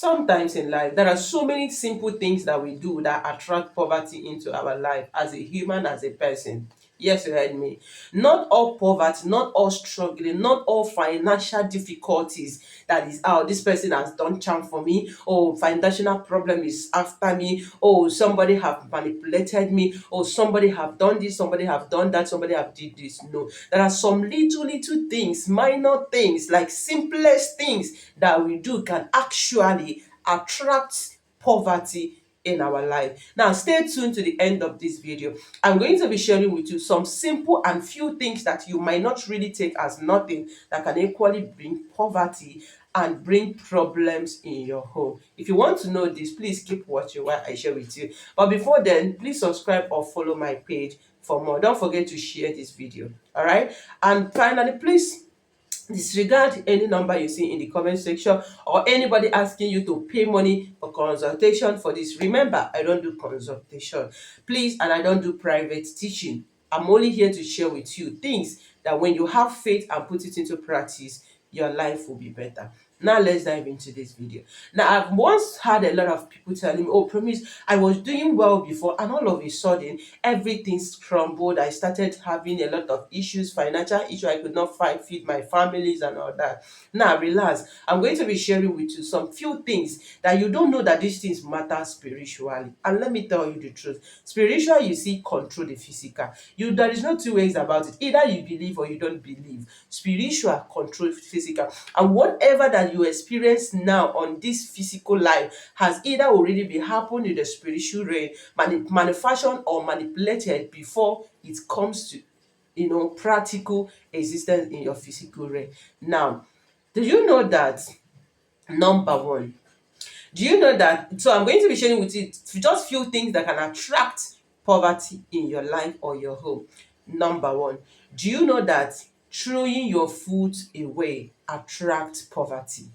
Sometimes in life, there are so many simple things that we do that attract poverty into our life as a human, as a person. Yes, you heard me. Not all poverty, not all struggling, not all financial difficulties that is, oh, this person has done charm for me, oh, financial problem is after me, oh, somebody have manipulated me, oh, somebody have done this, somebody have done that, somebody have did this. No, there are some little things, minor things, like simplest things that we do can actually attract poverty in our life. Now, stay tuned to the end of this video. I'm going to be sharing with you some simple and few things that you might not really take as nothing that can equally bring poverty and bring problems in your home. If you want to know this, please keep watching while I share with you. But before then, please subscribe or follow my page for more. Don't forget to share this video. All right. And finally, please disregard any number you see in the comment section or anybody asking you to pay money for consultation for this. Remember, I don't do consultation, please, and I don't do private teaching. I'm only here to share with you things that when you have faith and put it into practice, your life will be better. Now let's dive into this video. Now, I've once had a lot of people telling me, oh, Promise, I was doing well before, and all of a sudden everything crumbled. I started having a lot of issues, financial issue. I could not feed my families and all that. Now relax. I'm going to be sharing with you some few things that you don't know, that these things matter spiritually. And let me tell you the truth. Spiritual, you see, control the physical. There is no two ways about it. Either you believe or you don't believe. Spiritual control physical. And whatever that you experience now on this physical life has either already been happened in the spiritual realm, manufactured or manipulated before it comes to practical existence in your physical realm. Now, do you know that, number one, do you know that, so I'm going to be sharing with you just few things that can attract poverty in your life or your home. Number one, do you know that throwing your food away attracts poverty?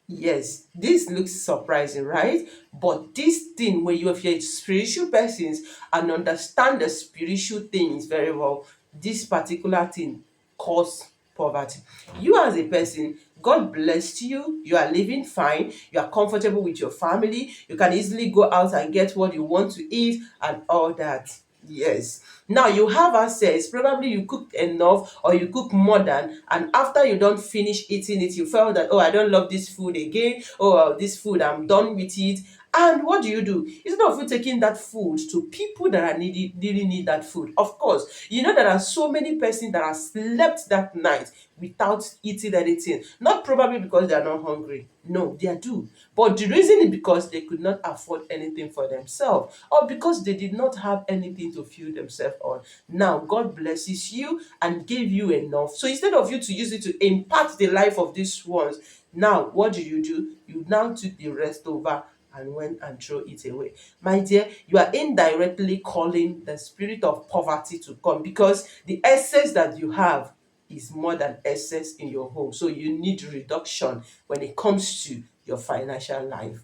Yes, this looks surprising, right? But this thing, when you are spiritual persons and understand the spiritual things very well, this particular thing cause poverty. You as a person, God blessed you, you are living fine, you are comfortable with your family, you can easily go out and get what you want to eat and all that. Yes. Now you have access, probably you cooked enough or you cook more than, and after you don't finish eating it, you felt that, oh, I don't love this food again, oh, this food, I'm done with it. And what do? Instead of you taking that food to people that are really need that food, of course, there are so many persons that have slept that night without eating anything. Not probably because they are not hungry. No, they are do. But the reason is because they could not afford anything for themselves, or because they did not have anything to fuel themselves on. Now, God blesses you and gave you enough. So instead of you to use it to impact the life of these ones, now what do? You now took the rest over and went and throw it away. My dear, you are indirectly calling the spirit of poverty to come, because the excess that you have is more than excess in your home. So you need reduction when it comes to your financial life.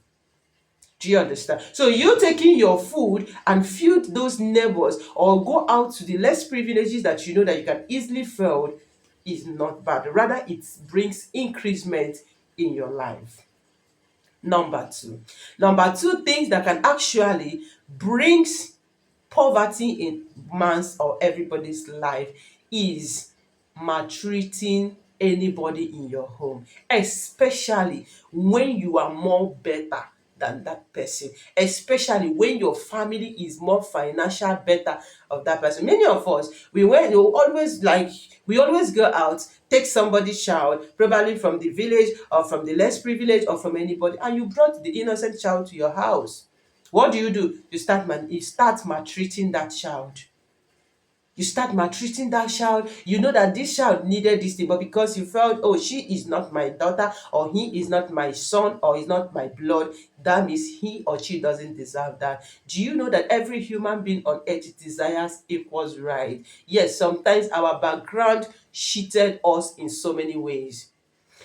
Do you understand? So you taking your food and feed those neighbors or go out to the less privileges that you know that you can easily afford is not bad. Rather, it brings increasement in your life. Number two. Number two things that can actually brings poverty in man's or everybody's life is maltreating anybody in your home, especially when you are more better than that person, especially when your family is more financial better of that person. Many of us, we always go out, take somebody's child, probably from the village or from the less privileged or from anybody, and you brought the innocent child to your house. What do? You start maltreating that child. You start maltreating that child. You know that this child needed this thing, but because you felt, oh, she is not my daughter, or he is not my son, or is not my blood, that means he or she doesn't deserve that. Do you know that every human being on earth desires equals right? Yes, sometimes our background cheated us in so many ways.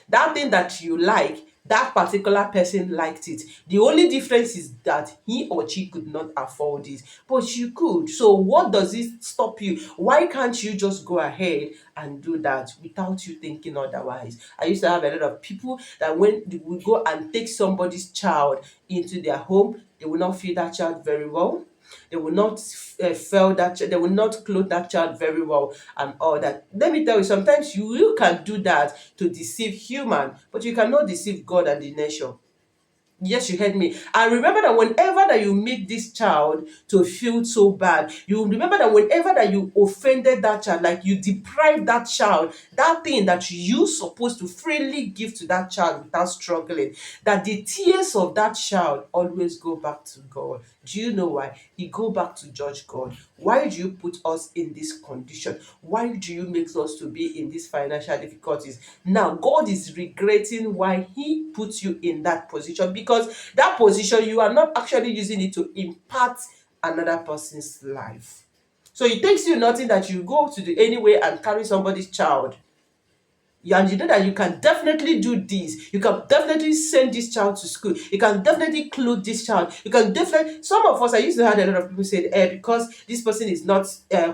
That thing that you like That particular person liked it. The only difference is that he or she could not afford it, but you could. So what does it stop you? Why can't you just go ahead and do that without you thinking otherwise? I used to have a lot of people that when they would go and take somebody's child into their home, they will not feed that child very well. They will not they will not clothe that child very well and all that. Let me tell you, sometimes you can do that to deceive human, but you cannot deceive God and the nation. Yes, you heard me. And remember that whenever that you make this child to feel so bad, you remember that whenever that you offended that child, like you deprived that child, that thing that you supposed to freely give to that child without struggling, that the tears of that child always go back to God. Do you know why? He go back to judge God. Why do you put us in this condition? Why do you make us to be in these financial difficulties? Now, God is regretting why He put you in that position, because that position you are not actually using it to impact another person's life. So it takes you nothing that you go to the anywhere and carry somebody's child. Yeah, and you know that you can definitely do this. You can definitely send this child to school. You can definitely clothe this child. You can definitely. Some of us, I used to have a lot of people say, because this person is not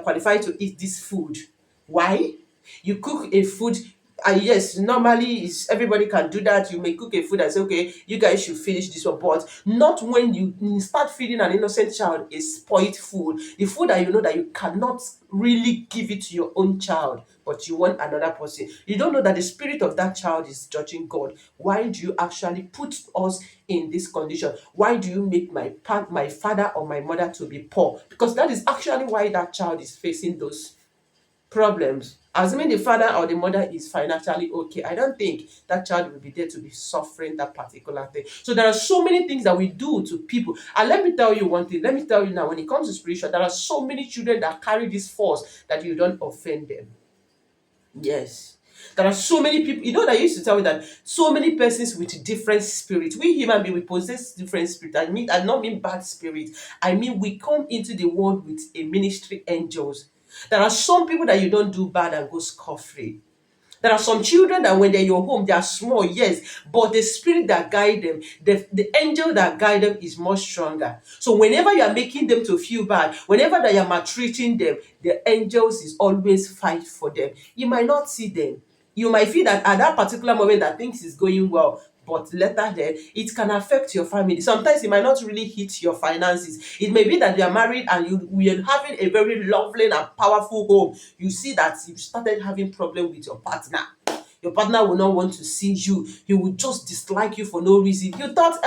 qualified to eat this food. Why? You cook a food. Yes, normally is everybody can do that. You may cook a food and say, okay, you guys should finish this one, but not when you start feeding an innocent child a spoiled food, the food that you know that you cannot really give it to your own child, but you want another person. You don't know that the spirit of that child is judging God. Why do you actually put us in this condition? Why do you make my father or my mother to be poor? Because that is actually why that child is facing those problems. Assuming the father or the mother is financially okay, I don't think that child will be there to be suffering that particular thing. So there are so many things that we do to people. And let me tell you one thing. Let me tell you now, when it comes to spiritual, there are so many children that carry this force that you don't offend them. Yes. There are so many people, that used to tell me that so many persons with different spirits. We human beings, we possess different spirit. I not mean bad spirit. I mean we come into the world with a ministry angels. There are some people that you don't do bad and go scot-free. There are some children that when they're in your home, they are small, yes, but the spirit that guide them, the angel that guide them is much stronger. So whenever you are making them to feel bad, whenever that you are maltreating them, the angels is always fight for them. You might not see them. You might feel that at that particular moment that things is going well, but later then it can affect your family. Sometimes it might not really hit your finances. It may be that you are married and we are having a very lovely and powerful home. You see that you started having problem with your partner. Your partner will not want to see you. He will just dislike you for no reason. You thought,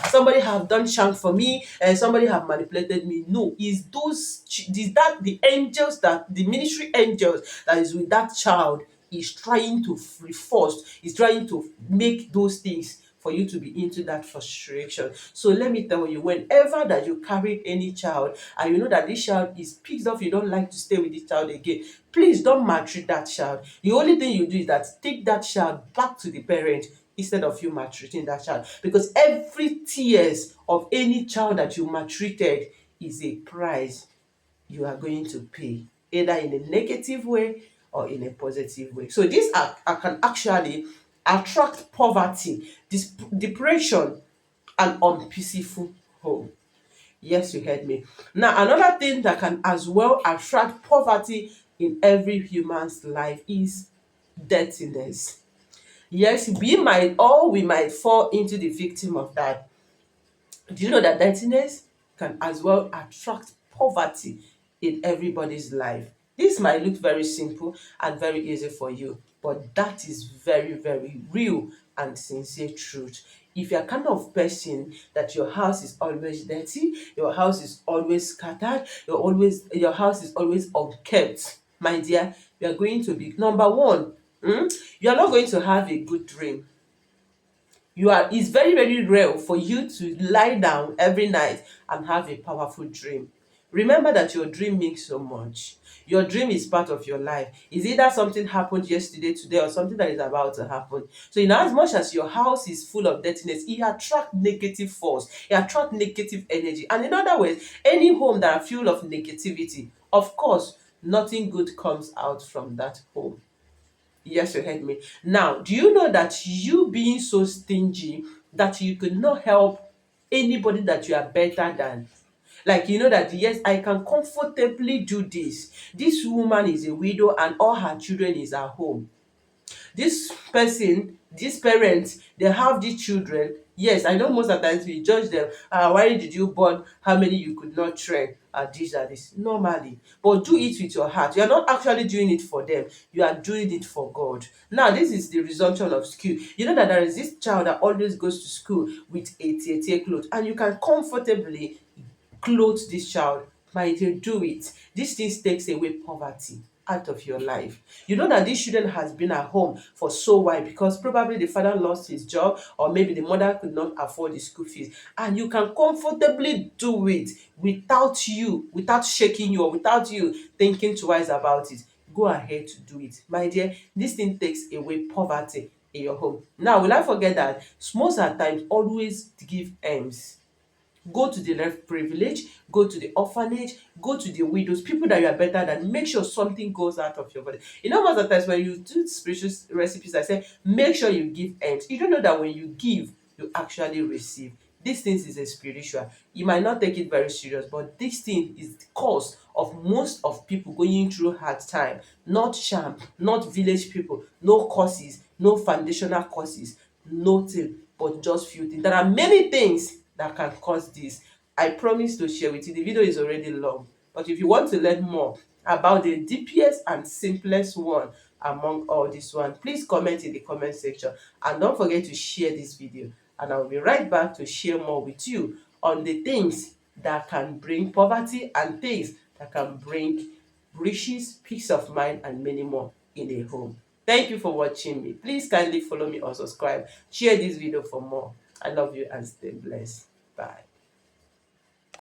somebody have done shank for me, and somebody have manipulated me. No, is that the angels, that the ministry angels that is with that child is trying to force, is trying to make those things for you to be into that frustration. So let me tell you, whenever that you carry any child and you know that this child is pissed off, you don't like to stay with this child again, please don't maltreat that child. The only thing you do is that take that child back to the parent instead of you maltreating that child. Because every tears of any child that you maltreated is a price you are going to pay, either in a negative way or in a positive way. So this can actually attract poverty, depression, and unpeaceful home. Yes, you heard me. Now, another thing that can as well attract poverty in every human's life is dirtiness. Yes, we might fall into the victim of that. Do you know that dirtiness can as well attract poverty in everybody's life? This might look very simple and very easy for you, but that is very, very real and sincere truth. If you're kind of person that your house is always dirty, your house is always scattered, your house is always unkept, my dear, you are going to be number one. You are not going to have a good dream. It's very, very rare for you to lie down every night and have a powerful dream. Remember that your dream means so much. Your dream is part of your life. Is either something happened yesterday, today, or something that is about to happen. So in as much as your house is full of dirtiness, it attracts negative force, it attracts negative energy. And in other words, any home that are full of negativity, of course, nothing good comes out from that home. Yes, you heard me. Now, do you know that you being so stingy that you could not help anybody that you are better than? Like, you know that, yes, I can comfortably do this. This woman is a widow and all her children is at home. This person, this parents, they have these children. Yes, I know most of the times we judge them. Why did you born how many you could not train? This and this. Normally. But do it with your heart. You are not actually doing it for them. You are doing it for God. Now, this is the resumption of school. You know that there is this child that always goes to school with a tear clothes, and you can comfortably clothe this child. My dear, do it. This thing takes away poverty out of your life. You know that this student has been at home for so while because probably the father lost his job, or maybe the mother could not afford the school fees, and you can comfortably do it without shaking you, or without you thinking twice about it. Go ahead to do it, my dear. This thing takes away poverty in your home. Now, will I forget that most at times always give alms? Go to the less privileged, go to the orphanage, go to the widows, people that you are better than. Make sure something goes out of your body. You know, most of the times when you do spiritual recipes, I say make sure you give alms. You don't know that when you give, you actually receive. This thing is a spiritual. You might not take it very serious, but this thing is the cause of most of people going through hard time. Not sham, not village people, no courses, no foundational courses, nothing, but just few things. There are many things that can cause this. I promise to share with you. The video is already long, but if you want to learn more about the deepest and simplest one among all this one, please comment in the comment section, and don't forget to share this video, and I'll be right back to share more with you on the things that can bring poverty and things that can bring riches, peace of mind, and many more in a home. Thank you for watching me. Please kindly follow me or subscribe. Share this video for more. I love you and stay blessed. Bye.